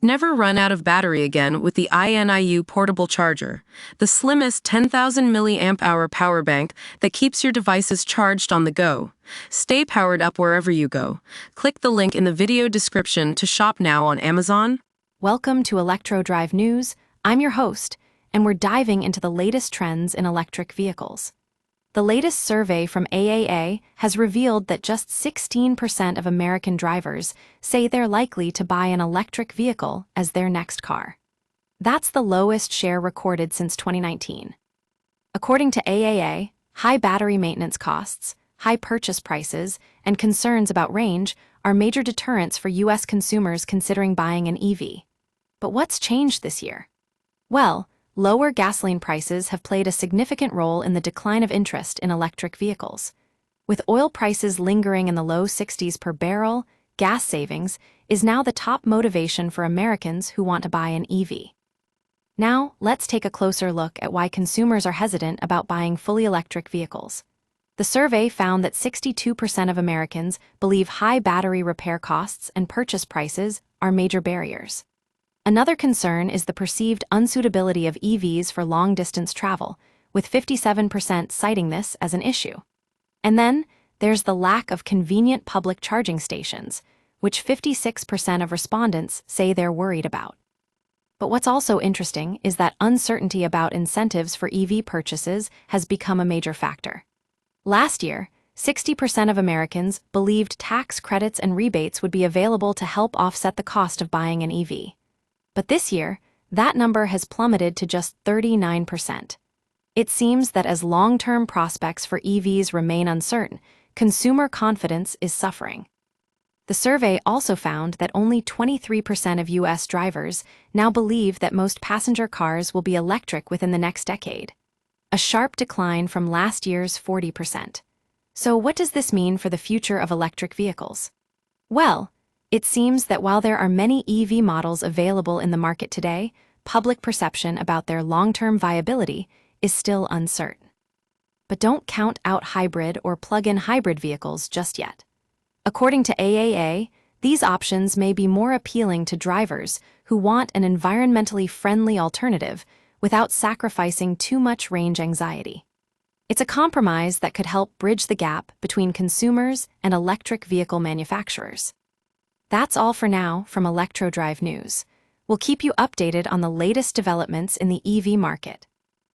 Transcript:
Never run out of battery again with the INIU portable charger, the slimmest 10,000 milliamp hour power bank that keeps your devices charged on the go. Stay powered up wherever you go. Click the link in the video description to shop now on Amazon. Welcome to Electro Drive News. I'm your host, and we're diving into the latest trends in electric vehicles. The latest survey from AAA has revealed that just 16% of American drivers say they're likely to buy an electric vehicle as their next car. That's the lowest share recorded since 2019. According to AAA, high battery maintenance costs, high purchase prices, and concerns about range are major deterrents for U.S. consumers considering buying an EV. But what's changed this year? Well, lower gasoline prices have played a significant role in the decline of interest in electric vehicles. With oil prices lingering in the low 60s per barrel, gas savings is now the top motivation for Americans who want to buy an EV. Now, let's take a closer look at why consumers are hesitant about buying fully electric vehicles. The survey found that 62% of Americans believe high battery repair costs and purchase prices are major barriers. Another concern is the perceived unsuitability of EVs for long-distance travel, with 57% citing this as an issue. And then, there's the lack of convenient public charging stations, which 56% of respondents say they're worried about. But what's also interesting is that uncertainty about incentives for EV purchases has become a major factor. Last year, 60% of Americans believed tax credits and rebates would be available to help offset the cost of buying an EV. But this year, that number has plummeted to just 39%. It seems that as long-term prospects for EVs remain uncertain, consumer confidence is suffering. The survey also found that only 23% of U.S. drivers now believe that most passenger cars will be electric within the next decade, a sharp decline from last year's 40%. So what does this mean for the future of electric vehicles? Well, it seems that while there are many EV models available in the market today, public perception about their long-term viability is still uncertain. But don't count out hybrid or plug-in hybrid vehicles just yet. According to AAA, these options may be more appealing to drivers who want an environmentally friendly alternative without sacrificing too much range anxiety. It's a compromise that could help bridge the gap between consumers and electric vehicle manufacturers. That's all for now from Electro Drive News. We'll keep you updated on the latest developments in the EV market.